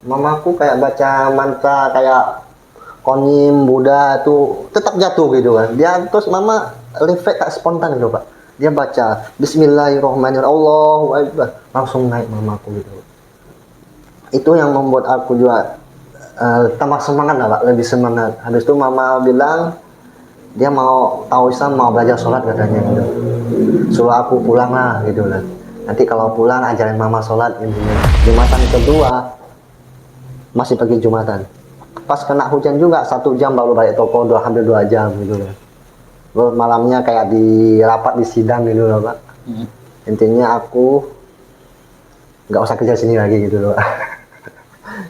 Mamaku kayak baca mantra kayak Konim, Buddha tuh tetap jatuh gitu kan. Dia terus mama refleks tak spontan gitu Pak. Dia baca Bismillahirrahmanirrahim, Allahu Akbar, langsung naik mamaku gitu. Itu yang membuat aku juga tambah semangat lah Pak, lebih semangat. Habis itu mama bilang dia mau tahu Islam, mau belajar sholat katanya gitu. Suruh aku pulang lah gitu lah. Nanti kalau pulang ajarin mama sholat intinya. Jumatan kedua masih pergi Jumatan. Pas kena hujan juga 1 jam baru balik toko, hampir 2 jam gitu kan. Terus malamnya kayak di rapat di sidang gitu loh Pak. Intinya aku nggak usah kerja sini lagi gitu loh.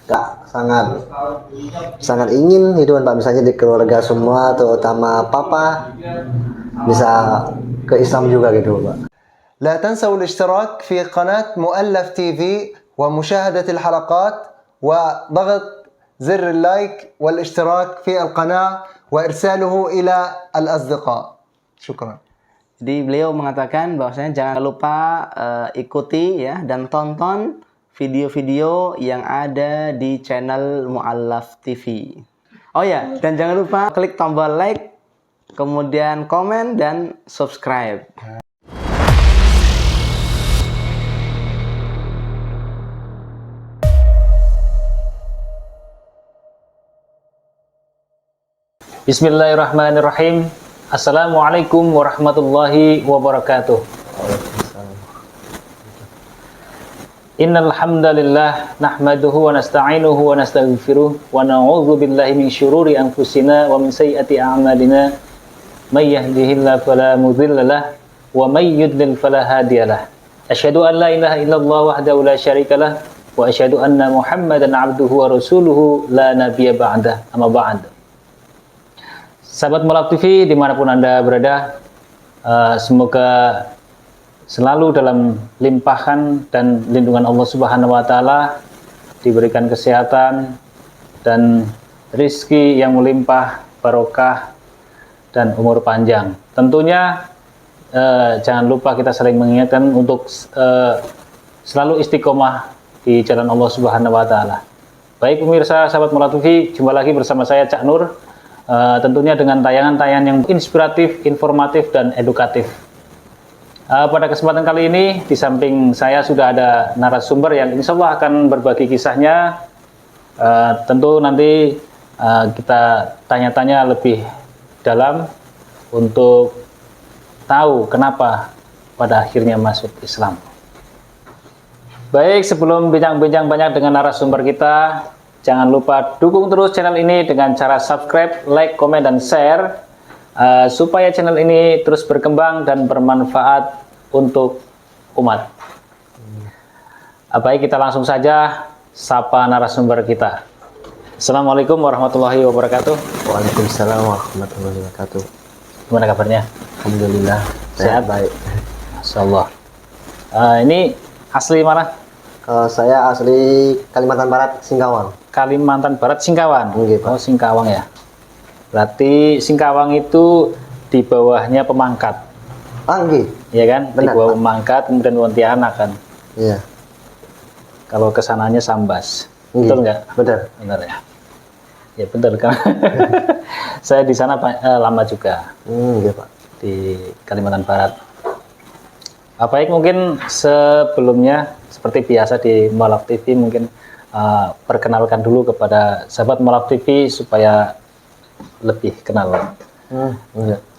Kak, sangat ingin gitu kan Pak, misalnya di keluarga semua terutama papa bisa ke Islam juga gitu Pak. لا تنسوا الاشتراك في قناة مؤلف تي في ومشاهدة الحلقات وضغط زر اللايك والاشتراك في القناة وإرساله إلى الأصدقاء. شكرا. Jadi beliau mengatakan bahwasanya jangan lupa ikuti ya dan tonton video-video yang ada di channel Mu'allaf TV. Oh ya, dan jangan lupa klik tombol like, kemudian komen dan subscribe. Bismillahirrahmanirrahim. Assalamualaikum warahmatullahi wabarakatuh. Innal hamdalillah nahmaduhu wa nasta'inuhu wa nastaghfiruh wa na'udzu billahi min syururi anfusina wa min sayyiati a'malina. May yahdihillahu fala mudhillalah wa may yudlil fala hadiyalah. Asyhadu an la ilaha illallah wahdahu la syarikalah wa asyhadu anna Muhammadan 'abduhu wa rasuluhu la nabiyya ba'dah. Amma ba'd. Sahabat Mu'allaf TV dimanapun Anda berada, semoga selalu dalam limpahan dan lindungan Allah Subhanahu wa Ta'ala, diberikan kesehatan dan rizki yang melimpah, barokah dan umur panjang. Tentunya jangan lupa kita saling mengingatkan untuk selalu istiqomah di jalan Allah Subhanahu wa Ta'ala. Baik pemirsa sahabat Mu'allaf TV, jumpa lagi bersama saya Cak Nur. Tentunya dengan tayangan-tayangan yang inspiratif, informatif, dan edukatif. Pada kesempatan kali ini, di samping saya sudah ada narasumber yang insya Allah akan berbagi kisahnya. Tentu nanti kita tanya-tanya lebih dalam untuk tahu kenapa pada akhirnya masuk Islam. Baik, sebelum bincang-bincang banyak dengan narasumber kita, jangan lupa dukung terus channel ini dengan cara subscribe, like, komen, dan share supaya channel ini terus berkembang dan bermanfaat untuk umat. Baik, kita langsung saja sapa narasumber kita. Assalamualaikum warahmatullahi wabarakatuh. Waalaikumsalam warahmatullahi wabarakatuh. Gimana kabarnya? Alhamdulillah sehat baik. Masya Allah. Ini asli mana? Saya asli Kalimantan Barat, Singkawang. Kalimantan Barat, Singkawang. Nggih, Pak. Oh, Singkawang ya. Berarti Singkawang itu di bawahnya Pemangkat. Nggih. Iya kan? Benar, Di bawah Pak. Pemangkat kemudian Pontianak kan. Iya. Kalau kesananya Sambas. Nggih. Betul nggak? Betul. Benar ya. Ya betul kan. Saya di sana lama juga Nggih, Pak. di Kalimantan Barat. Baik, mungkin sebelumnya seperti biasa di Mu'allaf TV mungkin perkenalkan dulu kepada sahabat Mu'allaf TV supaya lebih kenal.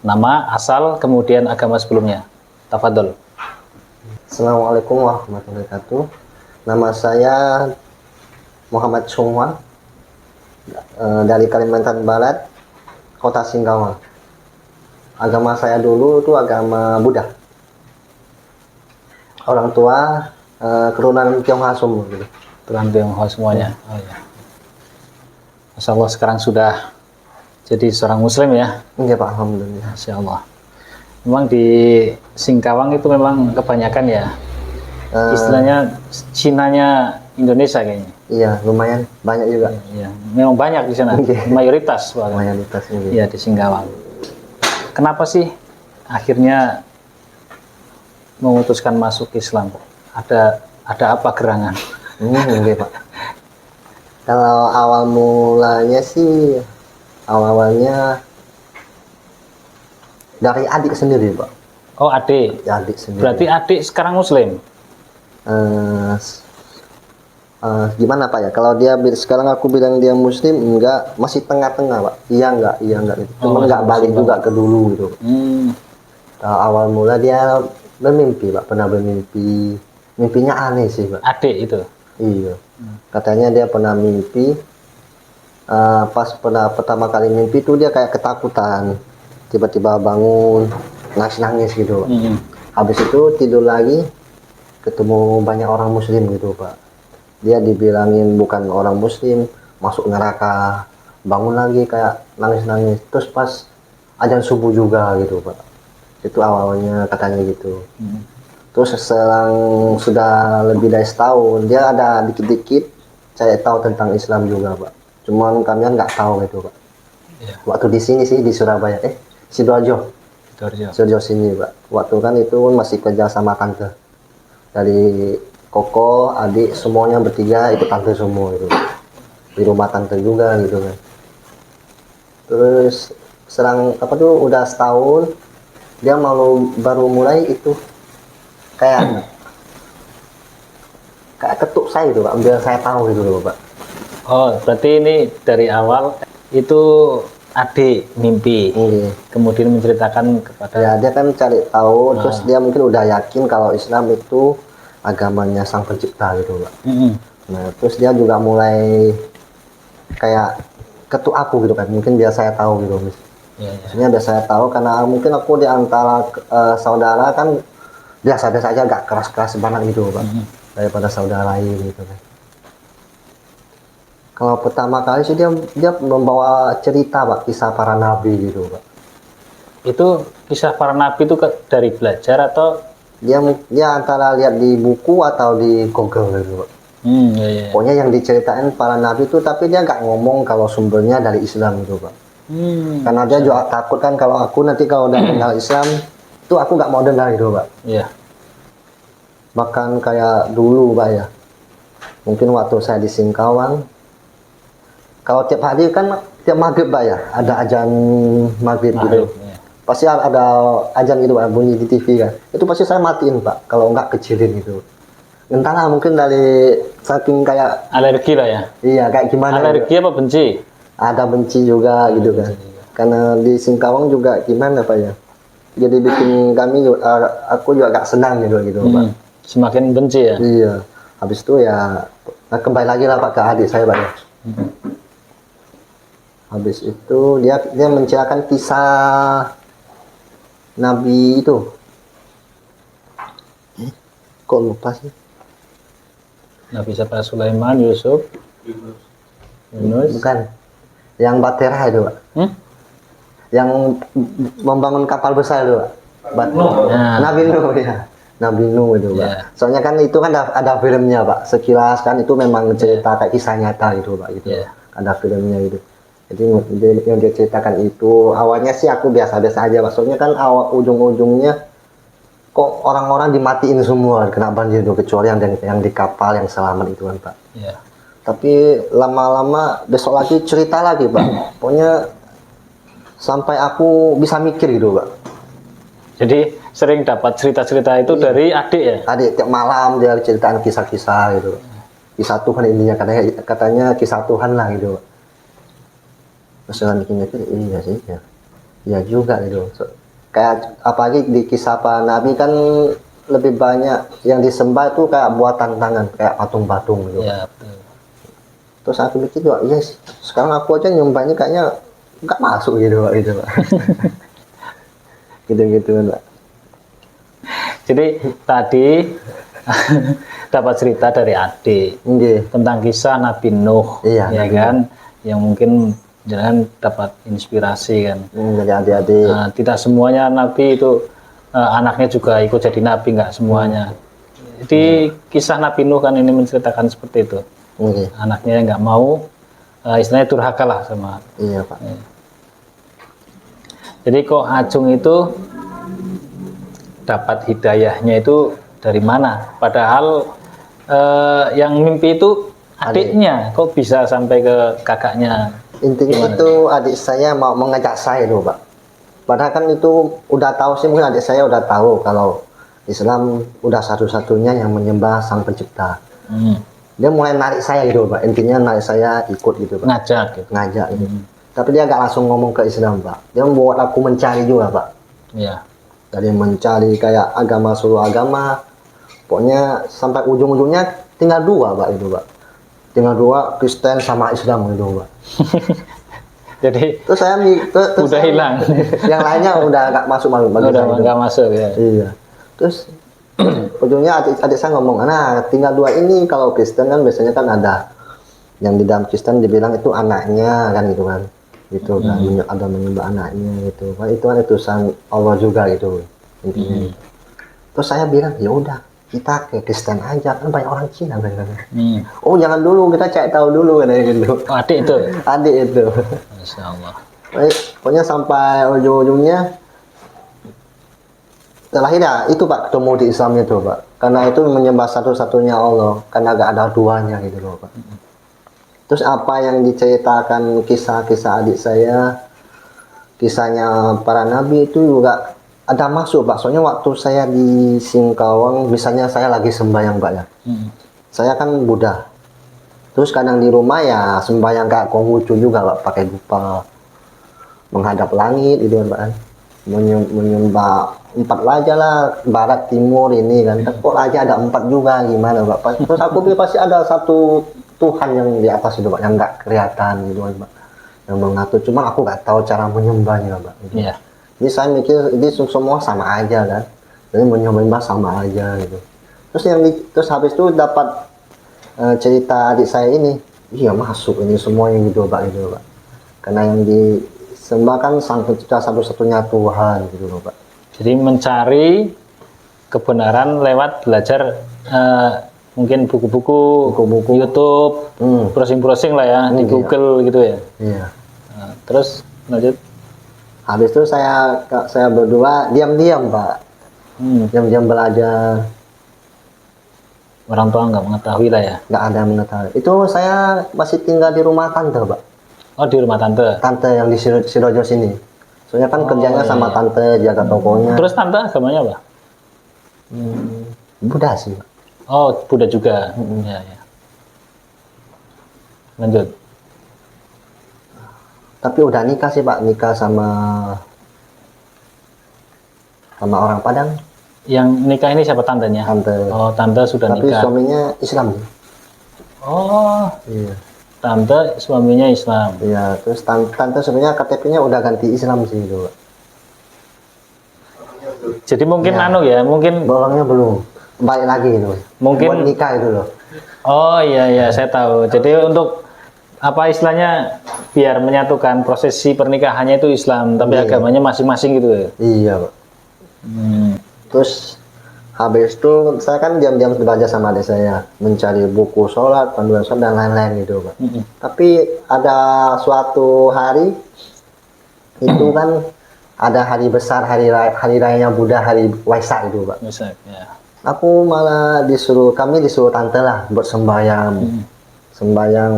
Nama, asal, kemudian agama sebelumnya. Tafadhol. Assalamualaikum warahmatullahi wabarakatuh. Nama saya Muhammad Chungwan dari Kalimantan Barat, Kota Singkawang. Agama saya dulu itu agama Buddha. Orang tua keturunan Tionghoa semua gitu. Tuhan Tionghoa semuanya. Oh ya. Masya Allah sekarang sudah jadi seorang Muslim ya. Iya Pak, alhamdulillah. Masya Allah. Memang di Singkawang itu memang kebanyakan ya. Istilahnya Cinanya Indonesia kayaknya. Iya, lumayan banyak juga. Iya, memang banyak di sana. Iya. Mayoritas bahkan. Mayoritas ini. Iya di Singkawang. Kenapa sih akhirnya memutuskan masuk Islam? Ada apa gerangan? Iya Pak. Kalau awal mulanya sih, awalnya dari adik sendiri, Pak. Oh, adik. Ya, adik sendiri. Berarti adik sekarang Muslim? Eh, s- gimana Pak ya? Kalau dia sekarang aku bilang dia Muslim, enggak, masih tengah-tengah Pak. Iya enggak gitu. Cuma Oh, enggak masih balik Muslim, juga ke dulu gitu. Awal mula dia bermimpi Pak, pernah bermimpi. Mimpinya aneh sih Pak. Adik itu. Iya. Katanya dia pernah mimpi. Pas pertama kali mimpi itu dia kayak ketakutan. Tiba-tiba bangun, nangis-nangis gitu Pak. Habis itu tidur lagi, ketemu banyak orang Muslim gitu Pak. Dia dibilangin bukan orang Muslim, masuk neraka, bangun lagi kayak nangis-nangis. Terus pas azan subuh juga gitu Pak. Itu awalnya katanya gitu. Terus selang sudah lebih dari setahun, dia ada dikit-dikit saya tahu tentang Islam juga Pak. Cuman kalian nggak tahu gitu Pak. Iya. Waktu di sini sih di Surabaya, Sidoarjo. Sidoarjo sini Pak. Waktu kan itu masih kerja sama tante. Dari koko, adik, semuanya bertiga ikut tante semua itu. Di rumah tante juga gitu kan. Terus serang apa tuh udah setahun, dia baru mulai itu kayak ketuk saya itu Pak, biar saya tahu gitu loh Pak. Oh, berarti ini dari awal itu adik mimpi, Iya. kemudian menceritakan kepada Ya dia kan cari tahu, terus dia mungkin udah yakin kalau Islam itu agamanya Sang Pencipta gitu Pak. Nah terus dia juga mulai kayak ketuk aku gitu kan, mungkin biar saya tahu gitu. Ya, ya. Maksudnya biar saya tahu karena mungkin aku di antara saudara kan biasa-biasa aja, gak keras-keras banget gitu Pak, daripada saudara lain gitu kan. Kalau pertama kali sih dia membawa cerita Pak, kisah para nabi gitu Pak. Itu kisah para nabi itu dari belajar atau Dia antara lihat di buku atau di Google gitu Pak. ya, ya. Pokoknya yang diceritain para nabi itu, tapi dia nggak ngomong kalau sumbernya dari Islam gitu Pak. Karena dia juga takut kan kalau aku nanti kalau udah kenal Islam itu aku nggak mau dengar gitu Pak. Iya. Bahkan kayak dulu Pak ya, mungkin waktu saya di Singkawang, kalau tiap hari kan tiap maghrib Pak ya, ada azan maghrib gitu. ya. Pasti ada azan gitu Pak, bunyi di TV kan. Itu pasti saya matiin Pak, kalau nggak kecilin gitu. Entahlah mungkin dari saking kayak, Alergi lah ya. iya kayak gimana Alergi gitu. apa benci? Ada benci juga gitu kan. Karena di Singkawang juga gimana Pak ya, jadi bikin kami aku juga gak senang gitu Pak. Semakin benci ya. Iya. Habis itu ya kembali lagi lah Pak ke adik saya Pak ya. Habis itu dia menceritakan kisah Nabi itu. Kok lupa sih? Nabi siapa? Sulaiman, Yusuf, Yunus. Bukan. Yang Baterah itu Pak. Yang membangun kapal besar itu Pak. Nah. Nabi Nuh ya. Nabi Nuh itu Pak. Ya. Soalnya kan itu kan ada filmnya Pak. Sekilas kan itu memang cerita kayak kisah nyata gitu Pak gitu. Ya. Ada filmnya gitu. Jadi yang dia ceritakan itu awalnya sih aku biasa-biasa aja Pak. Soalnya kan awal ujung-ujungnya kok orang-orang dimatiin semua kena banjir itu, kecuali yang di kapal yang selamat itu kan Pak. Ya. Tapi lama-lama besok lagi cerita lagi Pak. Pokoknya sampai aku bisa mikir gitu Pak. Jadi sering dapat cerita-cerita itu dari adik ya. Adik tiap malam dia ceritaan kisah-kisah gitu. Kisah Tuhan intinya, katanya kisah Tuhan lah gitu. Terus saya mikir iya sih ya. Iya juga gitu. Kayak apalagi di kisah para nabi kan lebih banyak yang disembah itu kayak buatan tangan, kayak patung-patung gitu. Ya, betul. Terus aku mikir juga, iya sih, sekarang aku aja nyembahnya kayaknya nggak masuk gitu Pak, gitu Pak. Gitu-gitu Pak. Jadi tadi dapat cerita dari adik Nggih. tentang kisah Nabi Nuh, Iya, ya Nabi kan, yang mungkin jangan dapat inspirasi kan. Jadi adik-adik. Nah, tidak semuanya Nabi itu anaknya juga ikut jadi Nabi, nggak semuanya. Jadi kisah Nabi Nuh kan ini menceritakan seperti itu. Nggih. Anaknya nggak mau, istilahnya durhaka lah sama. Iya Pak. Jadi kok Ajung itu dapat hidayahnya itu dari mana? Padahal yang mimpi itu adiknya kok bisa sampai ke kakaknya? Intinya Gimana? itu adik saya mau mengajak saya dulu, Pak. Padahal kan itu udah tahu sih, mungkin adik saya udah tahu kalau Islam udah satu-satunya yang menyembah Sang Pencipta. Hmm. Dia mulai narik saya gitu, Pak. Intinya narik saya ikut gitu, Pak. Ngajak gitu. Ngajak gitu. Tapi dia gak langsung ngomong ke Islam, Pak. Dia membuat aku mencari juga, Pak. Iya. Dari mencari kayak agama, seluruh agama. Pokoknya sampai ujung-ujungnya tinggal dua, Pak, itu, Pak. Tinggal dua, Kristen sama Islam gitu, Pak. Jadi Terus saya terus udah saya- hilang. Yang lainnya udah gak masuk bagi udah saya itu. nggak masuk ya. Iya. Terus ujungnya adik saya ngomong, nah tinggal dua ini, kalau Kristen kan biasanya kan ada yang di dalam Kristen dibilang itu anaknya kan gitu kan. Gitu kan, ada menyembah anaknya gitu. Kan itu kan utusan Allah juga gitu intinya. Gitu. Terus saya bilang, ya udah kita ke Kristen aja, kan banyak orang Cina kan. Hmm. Oh jangan dulu, kita cek tahu dulu kan gitu. Oh, adik itu. Adik itu. Masya Allah. Baik, pokoknya sampai ujung-ujungnya terakhir ya itu Pak, ketemu di Islam itu Pak, karena itu menyembah satu-satunya Allah, karena gak ada duanya gitu loh Pak. Terus apa yang diceritakan kisah-kisah adik saya, kisahnya para nabi itu juga ada masuk Pak. Soalnya waktu saya di Singkawang, misalnya saya lagi sembahyang Pak ya, saya kan Buddha. Terus kadang di rumah ya sembahyang kayak Konghucu juga Pak, pakai dupa, menghadap langit gitu kan Pak. Menyembah 4 raja lah, barat timur ini kan. Kok raja ada 4 juga, gimana Pak? Terus aku pikir pasti ada satu Tuhan yang di atas itu Pak, yang nggak kelihatan gitu kan Pak, yang mengatur. Cuma aku nggak tahu cara menyembahnya Pak. Gitu. Iya. Jadi saya mikir ini semua sama aja kan, jadi menyembah sama aja gitu. Terus habis itu dapat cerita adik saya ini, iya masuk ini semuanya gitu Pak, gitu Pak. Karena yang disembah kan Sang Pencipta satu-satunya Tuhan gitu loh Pak. Jadi mencari kebenaran lewat belajar mungkin buku-buku, YouTube, browsing-browsing lah ya di Iya. Google gitu ya. Iya. Nah, terus lanjut. Habis itu saya berdua diam-diam Pak, diam-diam belajar, Orang tua nggak mengetahui lah ya. nggak ada yang mengetahui. Itu saya masih tinggal di rumah tante Pak, Oh, di rumah tante. tante yang di Sidoarjo sini. Soalnya kan kerjanya iya, sama iya. tante, jaga tokonya. Terus tante agamanya apa? Buddha sih Pak. Oh, Buddha juga. Ya, ya. Lanjut. Tapi udah nikah sih Pak, nikah sama orang Padang, Yang nikah ini siapa tantenya? tante. Oh, tante sudah Tapi nikah. suaminya Islam. Oh, Iya. tante suaminya Islam. Iya, terus tante sebenarnya KTP-nya udah ganti Islam sih itu Pak. Jadi mungkin Ya. anu ya, mungkin Bolongnya belum, balik lagi itu. Mungkin- buat nikah itu loh. oh iya iya saya tahu. Jadi untuk apa istilahnya biar menyatukan prosesi pernikahannya itu Islam, tapi Iya. agamanya masing-masing gitu ya. Iya Pak. Terus habis itu saya kan diam-diam belajar sama adik saya, mencari buku sholat, panduan sholat dan lain-lain gitu Pak. Tapi ada suatu hari itu kan ada hari besar, hari rayanya Buddha, hari Waisak itu Pak. Bisa ya. Aku malah kami disuruh tante lah buat sembahyang, sembahyang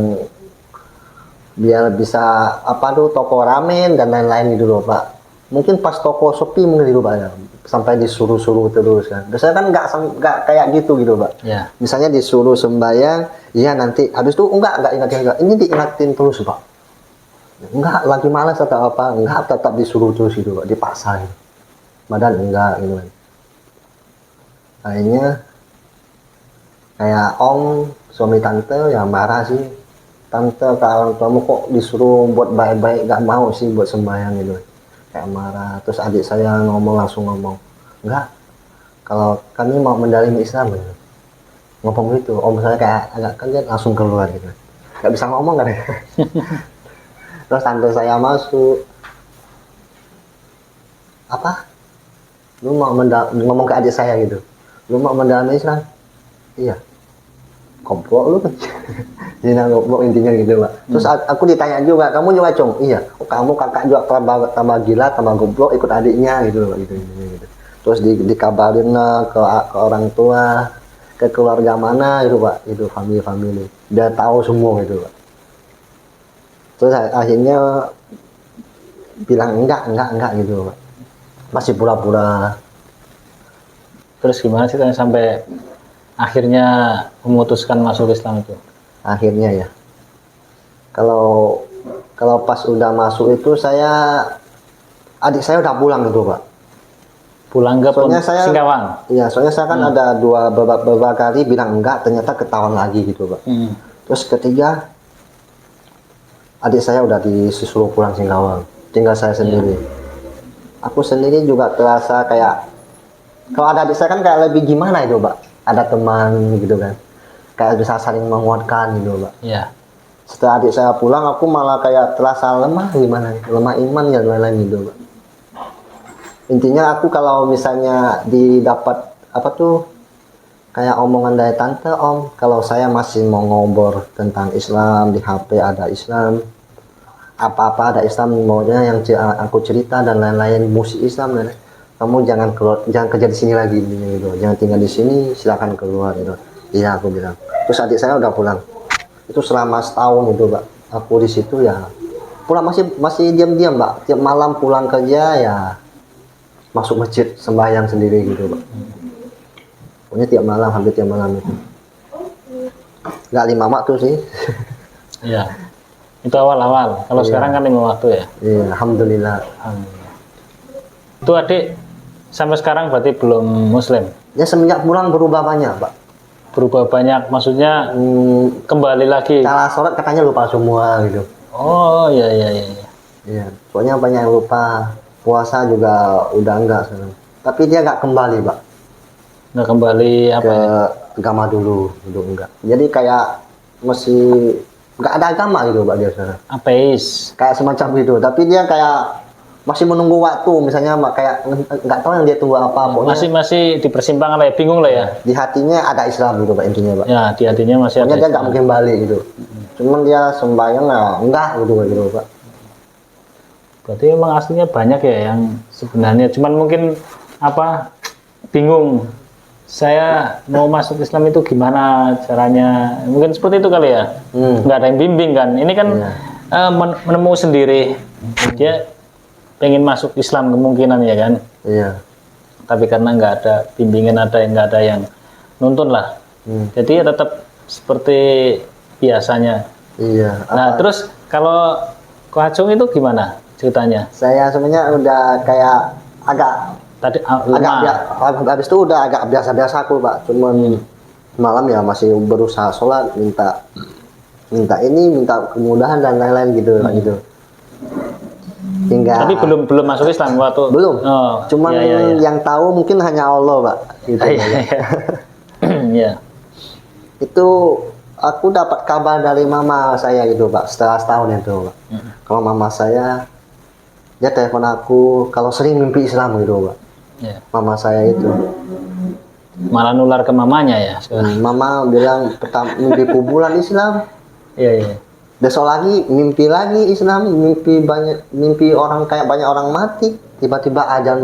biar bisa apa tuh toko ramen dan lain-lain gitu loh Pak. Mungkin pas toko sepi mungkin gitu Pak ya, sampai disuruh-suruh terus kan. Biasanya kan nggak kayak gitu Pak. Ya. Misalnya disuruh sembahyang, iya nanti habis itu enggak ingat-ingat. Ini diingatin terus Pak. Enggak lagi malas atau apa, enggak tetap disuruh terus gitu Pak, dipaksa gitu. Badan enggak gitu kan. Akhirnya kayak om suami tante ya marah sih, tante ke orang tuamu kok disuruh buat baik-baik nggak mau sih buat sembahyang gitu, kayak marah. Terus adik saya langsung ngomong enggak, kalau kami mau mendalimi Islam gitu. Ngomong gitu, om saya kayak agak kaget langsung keluar gitu, nggak bisa ngomong kan ya. Terus tante saya masuk, apa lu mau ngomong ke adik saya gitu, lu mau mendalami Islam? Iya. Goblok lu kan. Zina goblok intinya gitu Pak. Terus aku ditanya juga, kamu juga Cung? Iya. Oh, kamu kakak juga tambah gila, tambah goblok ikut adiknya gitu Pak, gitu. Terus dikabarin lah ke orang tua, ke keluarga mana gitu Pak, itu family dia tahu semua gitu Pak. Terus akhirnya bilang enggak gitu Pak, masih pura-pura. Terus gimana sih sampai akhirnya memutuskan masuk Islam itu? Akhirnya ya, kalau pas udah masuk itu adik saya udah pulang gitu Pak. Pulang ke Soalnya saya Singkawang. Iya, soalnya saya kan ada beberapa kali bilang enggak, ternyata ketahuan lagi gitu Pak. Terus ketiga, adik saya udah disuruh pulang Singkawang, tinggal saya sendiri. Aku sendiri juga terasa kayak, kalau ada adik saya kan kayak lebih gimana itu Pak, ada teman gitu kan, kayak bisa saling menguatkan gitu Pak. Iya. Setelah adik saya pulang, aku malah kayak terasa lemah gimana, lemah iman ya lain-lain gitu Pak. Intinya aku kalau misalnya didapat apa tuh kayak omongan dari tante, Om, kalau saya masih mau ngobrol tentang Islam, di HP ada Islam, apa-apa ada Islam, maunya yang aku cerita dan lain-lain, musik Islam dan kamu jangan kerja di sini lagi gitu, jangan tinggal di sini, silakan keluar gitu. Iya, aku bilang. Terus adik saya udah pulang. Itu selama setahun itu Pak, aku di situ ya pulang masih diam-diam Pak, tiap malam pulang kerja ya masuk masjid sembahyang sendiri gitu Pak. Pokoknya tiap malam, hampir tiap malam itu. Nggak 5 waktu sih. Iya. Itu awal-awal. Kalau sekarang kan 5 waktu ya. Iya, alhamdulillah. Alhamdulillah. Itu adik sampai sekarang berarti belum Muslim. Ya semenjak pulang berubah banyak Pak. Berubah banyak, maksudnya kembali lagi. Cara sholat katanya lupa semua gitu. Oh iya. Iya, pokoknya banyak yang lupa. Puasa juga udah enggak sekarang. Tapi dia nggak kembali Pak Nggak kembali apa? ke agama dulu enggak. Jadi kayak masih nggak ada agama gitu Pak dia sekarang. Ateis. Kayak semacam itu, tapi dia kayak masih menunggu waktu, misalnya kayak nggak tahu yang dia tunggu apa, pokoknya Masih di persimpangan lah ya, bingung lah ya. di hatinya ada Islam gitu Pak, intinya Pak. Ya, di hatinya masih Pokoknya ada dia nggak Islam. mungkin balik gitu, cuman dia sembahyang enggak gitu Pak. Berarti memang aslinya banyak ya yang sebenarnya, cuman mungkin apa, bingung. Saya mau masuk Islam itu gimana caranya? Mungkin seperti itu kali ya. Nggak ada yang bimbing kan. Ini kan menemu sendiri. Dia pengen masuk Islam kemungkinan ya kan. Iya. Tapi karena nggak ada bimbingan, nggak ada yang nuntun lah. Jadi ya tetap seperti biasanya. Iya. Nah, terus kalau Ko Acung itu gimana ceritanya? Saya sebenarnya udah kayak agak habis itu udah agak biasa-biasa aku Pak, cuman malam ya masih berusaha sholat, minta kemudahan dan lain-lain gitu Pak gitu. Hingga Tapi belum masuk Islam waktu belum. Oh, Cuman iya. yang tahu mungkin hanya Allah Pak. Gitu. Iya. Itu aku dapat kabar dari mama saya gitu Pak, setelah setahun itu Pak. Kalau mama saya dia telepon aku kalau sering mimpi Islam gitu Pak. Iya. Mama saya itu. Malah nular ke mamanya ya sekarang. Mama bilang pertama mimpi kuburan Islam. Iya. Besok lagi mimpi Islam, mimpi orang kayak banyak orang mati, tiba-tiba azan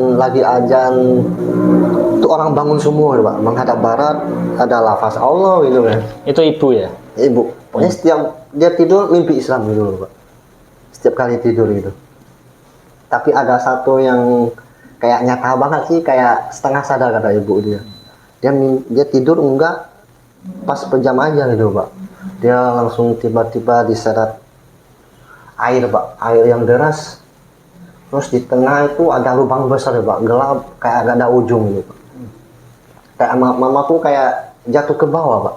itu orang bangun semua Pak, menghadap barat, ada lafaz Allah gitu kan. Itu ibu ya? Ibu, pokoknya setiap dia tidur mimpi Islam gitu Pak. Setiap kali tidur gitu. Tapi ada satu yang kayak nyata banget sih, kayak setengah sadar kata ibu dia. Dia tidur enggak pas pejam aja gitu Pak. Dia langsung tiba-tiba diseret air Pak, air yang deras. Terus di tengah itu ada lubang besar ya Pak, gelap kayak gak ada ujung gitu Pak. Kayak mamaku kayak jatuh ke bawah Pak.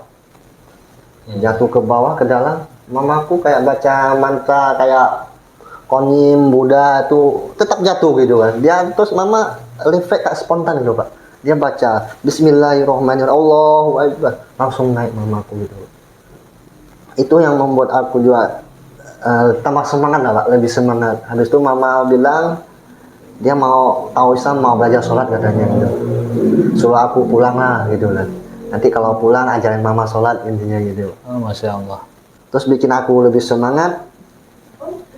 Jatuh ke bawah ke dalam, mamaku kayak baca mantra kayak Konim, Buddha itu tetap jatuh gitu kan. Dia terus mama refleks tak spontan gitu Pak. Dia baca Bismillahirrahmanirrahim, Allahu Akbar, langsung naik mamaku gitu. Itu yang membuat aku juga tambah semangat lah Pak, lebih semangat. Habis itu mama bilang dia mau tahu Islam, mau belajar sholat katanya gitu. Suruh aku pulang lah gitu kan. Nanti kalau pulang ajarin mama sholat intinya gitu. Oh, Masya Allah. Terus bikin aku lebih semangat.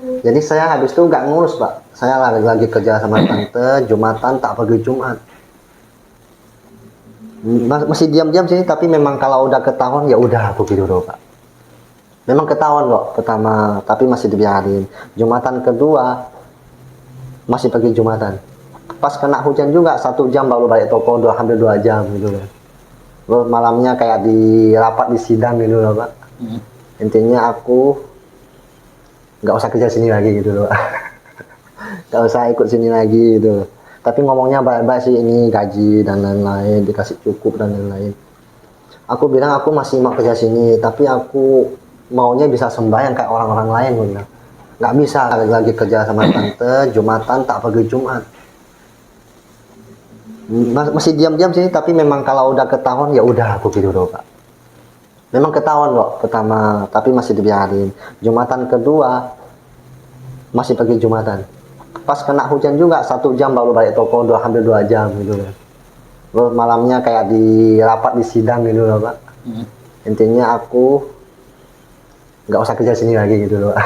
Jadi saya habis itu nggak ngurus Pak. Saya lagi kerja sama tante, Jumatan tak pergi Jumat. Masih diam-diam sih, tapi memang kalau udah ketahuan ya udah aku gitu loh Pak. Memang ketahuan kok pertama, tapi masih dibiarin. Jumatan kedua masih pergi Jumatan. Pas kena hujan juga 1 jam baru balik toko, hampir 2 jam gitu kan. Terus malamnya kayak di rapat di sidang gitu loh Pak. Intinya aku nggak usah kerja sini lagi gitu loh. Nggak usah ikut sini lagi gitu. Tapi ngomongnya baik-baik sih, ini gaji dan lain-lain, dikasih cukup dan lain-lain. Aku bilang aku masih mau kerja sini, tapi aku maunya bisa sembahyang kayak orang-orang lain. Gue bilang nggak bisa lagi kerja sama tante, Jumatan tak pergi Jumat. Masih diam-diam sih, tapi memang kalau udah ketahuan ya udah aku gitu loh Pak. Memang ketahuan kok pertama, tapi masih dibiarin. Jumatan kedua masih pergi Jumatan. Pas kena hujan juga 1 jam baru balik toko, hampir 2 jam gitu kan. Terus malamnya kayak di rapat di sidang gitu loh Pak. Intinya aku nggak usah kerja sini lagi gitu loh.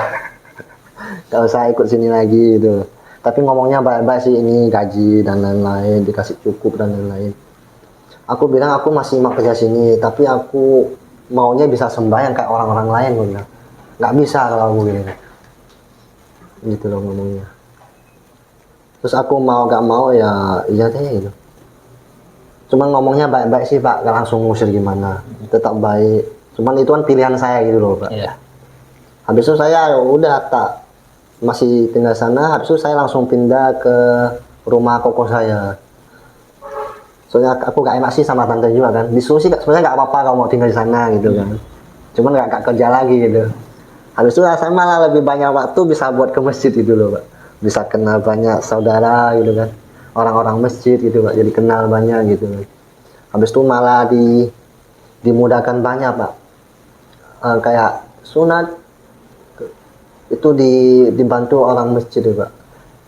Nggak usah ikut sini lagi gitu. Tapi ngomongnya baik-baik sih, ini gaji dan lain-lain, dikasih cukup dan lain-lain. Aku bilang aku masih mau kerja sini, tapi aku maunya bisa sembahyang kayak orang-orang lain. Gue bilang nggak bisa kalau gue gini. Gitu loh ngomongnya. Terus aku mau gak mau ya iya deh gitu. Cuman ngomongnya baik-baik sih Pak, gak langsung ngusir gimana, tetap baik. Cuman itu kan pilihan saya gitu loh Pak. Iya. Habis itu saya udah tak masih tinggal sana, habis itu saya langsung pindah ke rumah koko saya. Soalnya aku gak enak sih sama tante juga kan. Disuruh sih sebenarnya gak apa-apa kalau mau tinggal di sana gitu kan. Cuman gak kerja lagi gitu. Habis itu saya malah lebih banyak waktu bisa buat ke masjid gitu loh Pak. Bisa kenal banyak saudara gitu kan, orang-orang masjid gitu Pak, jadi kenal banyak gitu. Habis itu malah dimudahkan banyak Pak. Kayak sunat itu dibantu orang masjid Pak.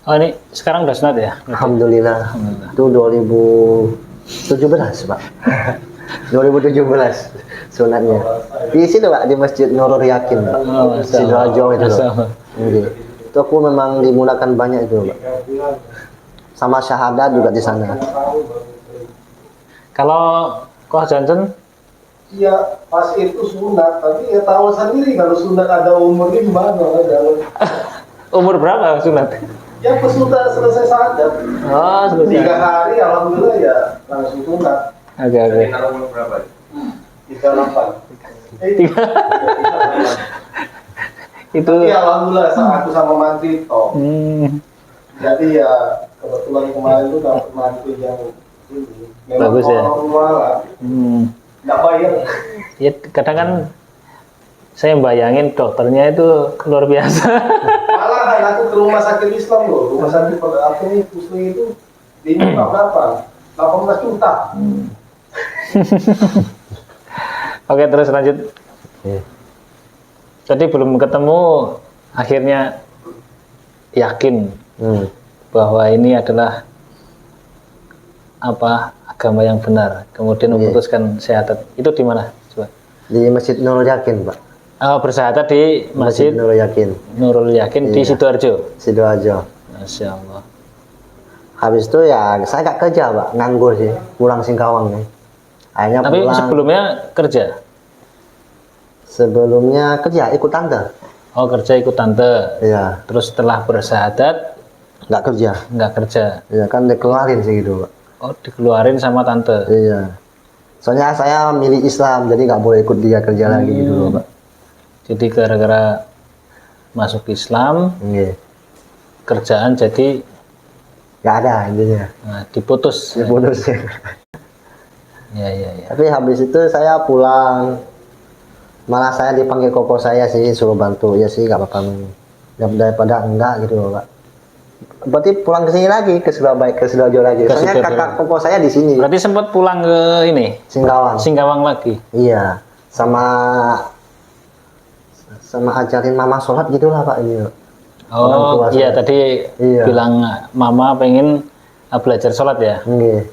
Oh ini sekarang udah sunat ya? Alhamdulillah. Itu 2017 Pak. 2017 sunatnya di situ Pak, di Masjid Nurul Yakin Pak. Sidoarjo itu loh. Itu aku memang dimudahkan banyak itu Pak. Sama syahadat juga di sana. Kalau Koh Johnson, Iya, pas itu sunat, tapi ya tahu sendiri kalau sunat ada umurnya gimana. umur berapa sunat? Ya pas sudah selesai syahadat, Oh, 3 hari alhamdulillah ya langsung sunat. Oke. Umur berapa? 38. Itu Tapi alhamdulillah aku sama mantri toh. Jadi ya kebetulan kemarin tuh dapat mantu yang ini. Memang Bagus ya? orang tua lah, nggak bayar. ya kadang kan saya bayangin dokternya itu luar biasa. Malah aku ke rumah sakit Islam loh, rumah sakit pada apa nih pusing itu di ini berapa? 18 juta. Oke, terus lanjut. Iya. Tadi belum ketemu, akhirnya yakin bahwa ini adalah agama yang benar. Kemudian memutuskan syahadat. Itu di mana? Coba. Di Masjid Nurul Yakin Pak. Bersyahadat di Masjid Nurul Yakin, Nurul Yakin di Iya. Sidoarjo. Sidoarjo. Masya Allah. Habis itu ya saya gak kerja Pak, nganggur sih, pulang Singkawang nih. Akhirnya Tapi pulang. sebelumnya kerja. Sebelumnya kerja ikut tante. Oh, kerja ikut tante. Iya, Terus setelah bersyahadat nggak kerja. nggak kerja. Iya kan dikeluarin sih gitu Pak. Oh, dikeluarin sama tante. Iya. Soalnya saya milih Islam, jadi nggak boleh ikut dia kerja lagi gitu loh Pak. Jadi gara-gara masuk Islam, Iya. kerjaan jadi Nggak ada intinya. diputus. Diputus. Ya. Tapi habis itu saya pulang. Malah saya dipanggil koko saya sih suruh bantu. Ya sih nggak apa-apa. Daripada enggak gitu loh Pak. Berarti pulang ke sini lagi, ke Surabaya, ke Sidoarjo lagi. Ke Soalnya Sidoarjo. kakak koko saya di sini, Berarti sempat pulang ke ini, Singkawang. Singkawang lagi. Iya, sama ajarin mama sholat gitulah Pak ini. Orang Oh tua iya, saya. tadi Iya. bilang mama pengen belajar sholat ya. Iya.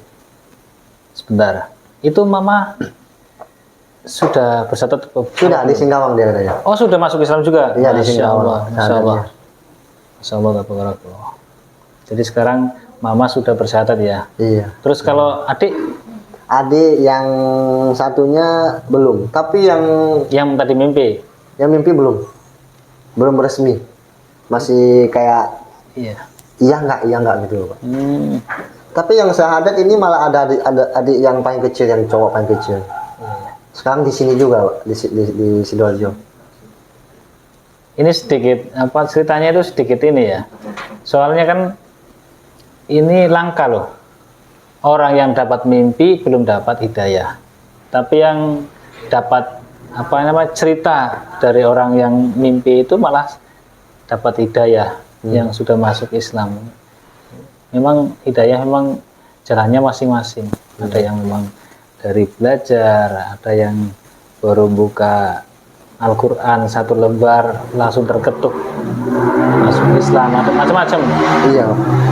Sebentar. Itu mama sudah bersyahadat? Sudah di Singkawang dia katanya. Oh, sudah masuk Islam juga? Iya, di Masya Singkawang. Allah, Masya Allah. Masya Allah, Jadi sekarang mama sudah bersyahadat ya. Iya. Terus kalau adik Adik yang satunya belum, tapi Yang tadi mimpi. yang mimpi belum resmi, masih kayak Iya. iya nggak gitu Pak. Hmm. Tapi yang syahadat ini malah ada adik yang paling kecil, yang cowok paling kecil. Sekarang di sini juga Pak, di Sidoarjo. Ini sedikit apa ceritanya itu sedikit ini ya. Soalnya kan ini langka loh. Orang yang dapat mimpi belum dapat hidayah. Tapi yang dapat apa namanya cerita dari orang yang mimpi itu malah dapat hidayah yang sudah masuk Islam. Memang hidayah memang jalannya masing-masing. Ada yang memang dari belajar, ada yang baru buka Al-Quran satu lembar langsung terketuk masuk Islam, ada macam-macam. Iya.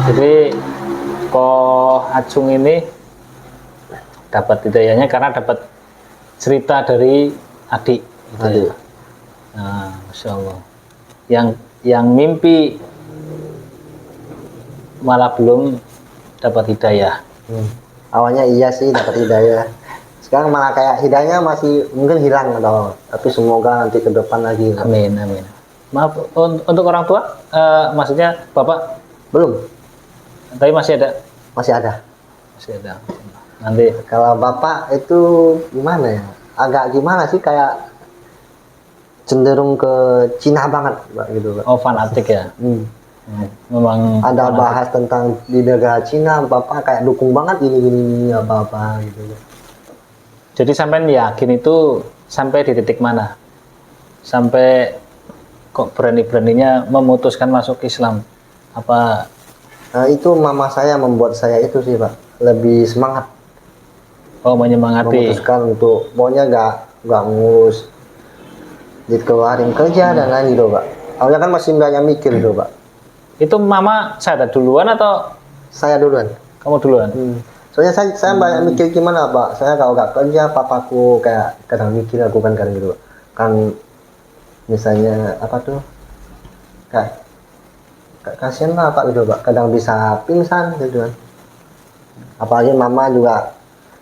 Jadi Ko Acung ini dapat hidayahnya karena dapat cerita dari adik. Gitu Adik. ya. Nah, Masya Allah. Yang mimpi malah belum dapat hidayah. Awalnya iya sih dapat hidayah. Sekarang malah kayak hidayahnya masih mungkin hilang atau, tapi semoga nanti ke depan lagi. Amin, amin. Maaf, untuk orang tua, maksudnya Bapak, Belum, tapi masih ada? masih ada. Masih ada. Nanti, Kalau bapak itu gimana ya? Agak gimana sih, kayak cenderung ke Cina banget, Pak, gitu Pak. oh fanatik ya? Memang Ada fanatik. bahas tentang di negara Cina, bapak kayak dukung banget gini apa gitu. Jadi sampai yakin itu sampai di titik mana? Sampai kok berani-beraninya memutuskan masuk Islam? Apa Nah, itu mama saya membuat saya itu sih Pak, lebih semangat menyemangati? memutuskan untuk pokoknya nggak ngurus dikeluarin kerja dan lain gitu Pak. Awalnya kan masih banyak mikir gitu Pak. Itu mama saya duluan atau Saya duluan. kamu duluan? Soalnya saya banyak mikir gimana Pak. Saya kalau nggak kerja, papaku kayak kadang mikir aku kan gitu Pak. Kan misalnya apa tuh, kayak kasihan lah Pak gitu Pak. Kadang bisa pingsan gitu kan. Apalagi mama juga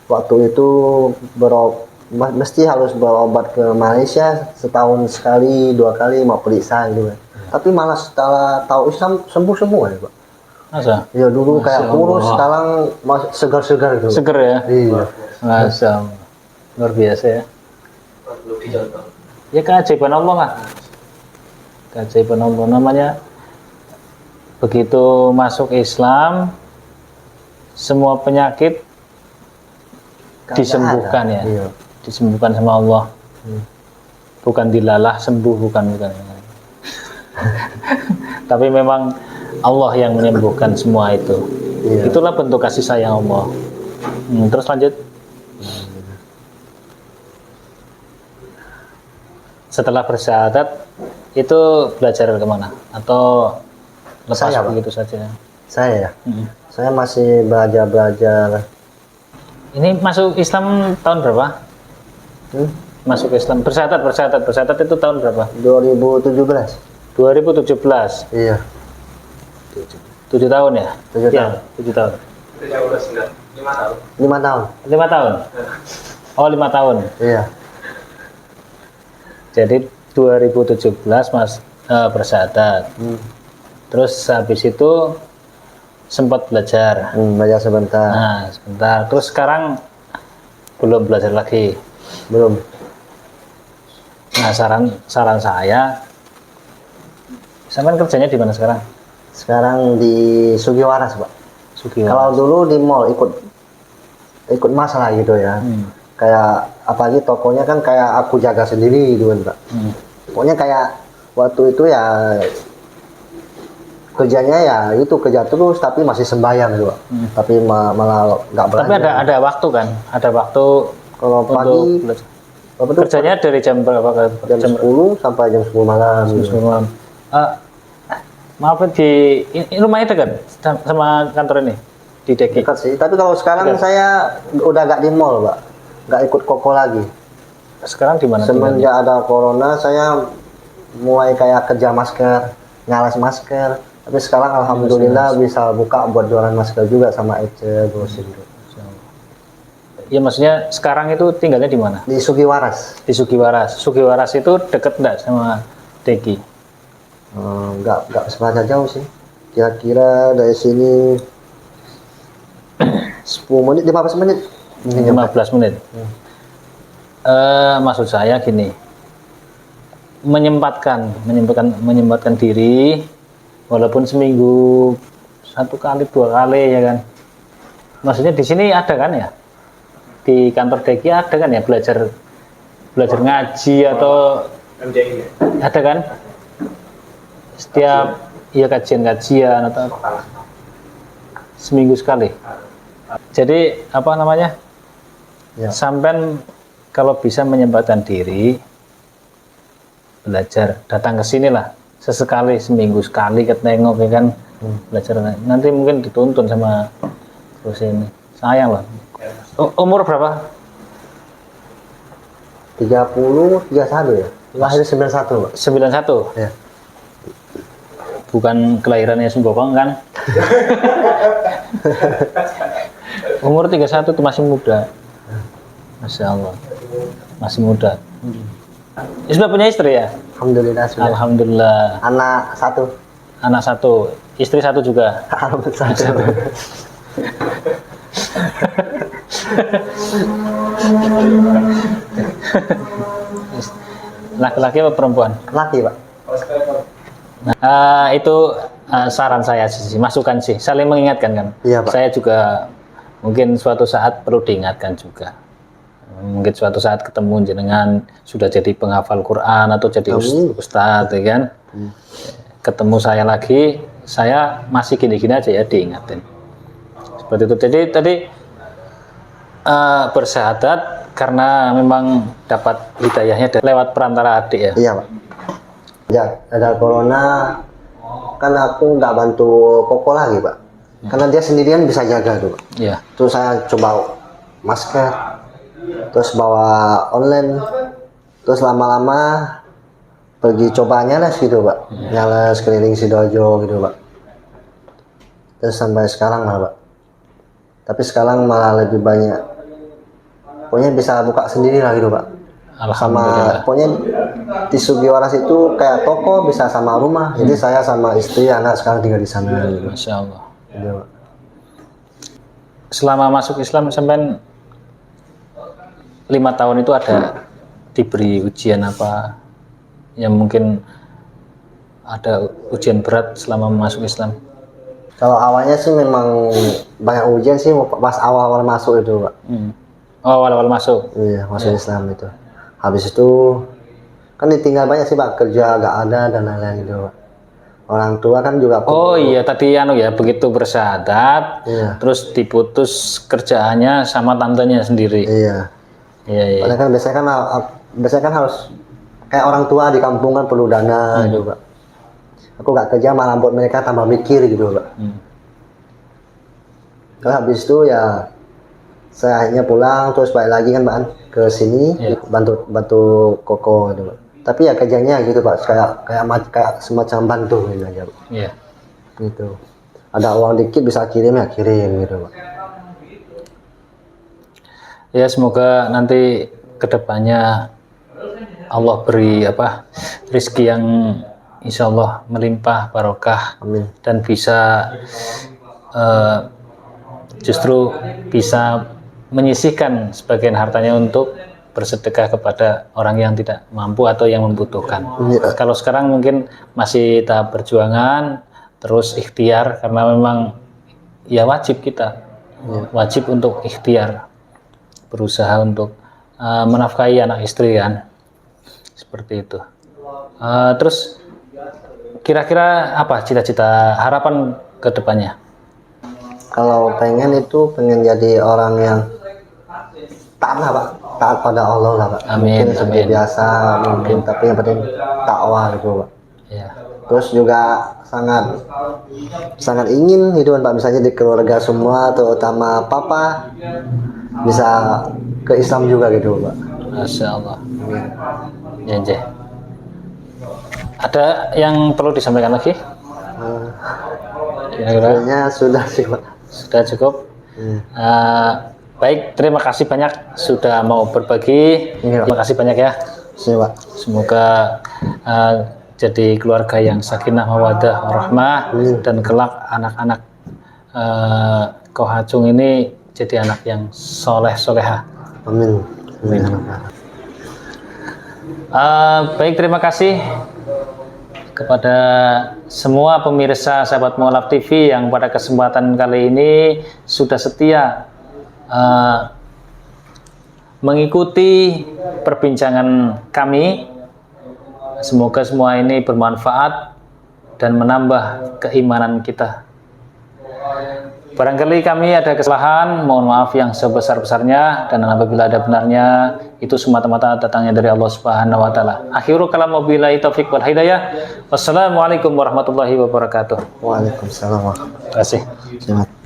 waktu itu mesti harus berobat ke Malaysia setahun sekali, 2 kali mau periksa gitu kan. Tapi malah setelah tahu Islam sembuh semua ya Pak. Masa? Ya dulu kayak Masya kurus, Allah. sekarang segar-segar gitu. Seger ya? Iya. Masya Allah. Luar biasa ya. Ya keajaiban Allah lah. Keajaiban Allah namanya. Begitu masuk Islam, semua penyakit Kagak disembuhkan ada. ya. Iya. Disembuhkan sama Allah. Bukan dilalah sembuh, bukan. Tapi memang Allah yang menyembuhkan semua itu. Iya. Itulah bentuk kasih sayang Allah. Terus lanjut. Setelah bersyahadat itu belajar kemana? Atau lepas Saya, Pak. begitu saja? Saya ya. Mm. Saya masih belajar. Ini masuk Islam tahun berapa? Masuk Islam bersyahadat itu tahun berapa? 2017. 2017. Iya. 7 tahun ya? 7 Iya, tahun. 7 tahun. 5 tahun. 5 tahun. Oh, 5 tahun. Iya. Jadi 2017 bersyahadat. Terus habis itu sempat belajar. Belajar sebentar. Nah, sebentar. Terus sekarang belum belajar lagi. Belum. Nah, saran saya, sampean kerjanya di mana sekarang? Sekarang di Sugiwaras, Pak. Sugiwaras. Kalau dulu di mall ikut masalah gitu ya. Kayak apalagi tokonya kan kayak aku jaga sendiri gitu kan, Pak. Pokoknya kayak waktu itu ya kerjanya ya itu kerja terus tapi masih sembahyang gitu Pak. Tapi malah nggak Tapi belajar. ada waktu kan? Ada waktu Kalau untuk pagi belajar. apa tuh, Kerjanya dari jam berapa ke jam 10 sampai jam 10 malam gitu. 10 malam? Maaf ini rumahnya dekat sama kantor ini di Deki. Dekat sih, tapi kalau sekarang Dekat. saya udah gak di mall Pak, nggak ikut koko lagi. Sekarang di mana? tinggalnya? Semenjak ada corona saya mulai kayak kerja masker, ngalas masker. Tapi sekarang alhamdulillah bisa buka buat jualan masker juga sama Ece, Gosin. Ya maksudnya sekarang itu tinggalnya di mana? Di Sugiwaras. Di Sugiwaras. Sugiwaras itu deket enggak sama Deki? Nggak seberapa jauh sih. Kira-kira dari sini 10 menit, 15 menit. Mungkin 15 menit. Maksud saya gini, menyempatkan diri, walaupun seminggu 1 kali 2 kali ya kan. Maksudnya di sini ada kan ya? Di kantor Deki ada kan ya belajar ngaji atau ada kan? Setiap ya kajian atau seminggu sekali. Jadi apa namanya? Ya. Sampai kalau bisa menyempatkan diri belajar, datang ke sini lah sesekali, seminggu sekali ketengok ya kan, belajar. Nanti mungkin dituntun sama terus ini. Sayang loh. Umur berapa? 30, 31 ya. Lahir 91, Pak. 91. Ya. Bukan kelahirannya Sumbokong kan? Umur 31 itu masih muda. Masya Allah. Masih muda. Sudah punya istri ya? Alhamdulillah sudah. Alhamdulillah. Anak 1. Anak 1, istri 1 juga. Alhamdulillah. Laki-laki apa perempuan? Laki, Pak. Nah, itu saran saya sih, masukan sih, saling mengingatkan kan. Iya, Pak. Saya juga mungkin suatu saat perlu diingatkan juga. Mungkin suatu saat ketemu jenengan sudah jadi penghafal Quran atau jadi ustadz, ya kan. Ketemu saya lagi, saya masih gini-gini aja ya, diingatin. Seperti itu. Jadi tadi bersyahadat karena memang dapat hidayahnya lewat perantara adik ya. Iya, Pak. Ya, ada corona, kan aku nggak bantu Koko lagi, Pak. Karena dia sendirian bisa jaga tuh, Pak. Iya. Terus saya coba masker, terus bawa online, terus lama-lama pergi coba nyales gitu, Pak. Nyales keliling Sidoarjo gitu, Pak. Terus sampai sekarang lah, Pak. Tapi sekarang malah lebih banyak. Pokoknya bisa buka sendiri lah gitu, Pak. Sama Alhamdulillah. pokoknya di Sugiwaras itu kayak toko bisa sama rumah. Jadi saya sama istri, anak sekarang tinggal di sana gitu. Masya Allah. Gitu, Pak. Selama masuk Islam sampai 5 tahun itu ada diberi ujian apa yang mungkin ada ujian berat selama masuk Islam? Kalau awalnya sih memang banyak ujian sih pas awal-awal masuk itu, Pak. Oh, awal-awal masuk. Iya, masuk Islam itu. Habis itu kan ditinggal banyak sih, Pak, kerja gak ada dan lain-lain gitu, Pak. Orang tua kan juga Oh iya, tadi anu ya, begitu bersyahadat, Iya. terus diputus kerjaannya sama tantenya sendiri. Iya. Iya, iya. Padahal kan biasanya kan harus kayak orang tua di kampung kan perlu dana gitu, Pak. Aku gak kerja malah buat mereka tambah mikir gitu, Pak. Terus habis itu ya saya akhirnya pulang terus balik lagi kan, Pak, ke sini bantu Koko gitu, Pak. Tapi ya kerjanya gitu, Pak, kayak semacam bantu gitu aja, Pak. Iya. Gitu. Ada uang dikit bisa kirim ya kirim gitu, Pak. Ya semoga nanti kedepannya Allah beri rezeki yang insya Allah melimpah barokah. Amin. Dan bisa justru bisa menyisihkan sebagian hartanya untuk bersedekah kepada orang yang tidak mampu atau yang membutuhkan. Iya. Kalau sekarang mungkin masih tahap perjuangan, terus ikhtiar karena memang ya wajib kita, wajib untuk ikhtiar, berusaha untuk menafkahi anak istri kan, seperti itu. Terus kira-kira apa cita-cita harapan ke depannya? Kalau pengen jadi orang yang taat lah, Pak, taat pada Allah lah, Pak. Amin, Mungkin seperti amin. biasa mungkin, tapi yang penting takwah gitu, Pak. Ya. Terus juga sangat ingin gitu kan, Pak, misalnya di keluarga semua terutama papa bisa ke Islam juga gitu, Pak. Masya Allah. Ya, Jeh. Ada yang perlu disampaikan lagi? Kira-kira Kayaknya sudah sih, Pak. sudah cukup. Baik, terima kasih banyak sudah mau berbagi. Iya. Terima kasih banyak ya. Siap. Semoga jadi keluarga yang sakinah mawaddah warahmah dan kelak anak-anak Kohacung ini jadi anak yang soleh soleha. Amin. Amin. Baik, terima kasih kepada semua pemirsa sahabat Mu'alaf TV yang pada kesempatan kali ini sudah setia mengikuti perbincangan kami. Semoga semua ini bermanfaat dan menambah keimanan kita. Barangkali kami ada kesalahan, mohon maaf yang sebesar-besarnya, dan apabila ada benarnya, itu semata-mata datangnya dari Allah Subhanahu wa taala. Akhiru kalam wabillahi taufik wal hidayah. Wassalamualaikum warahmatullahi wabarakatuh. Waalaikumsalam. Terima kasih. Siap.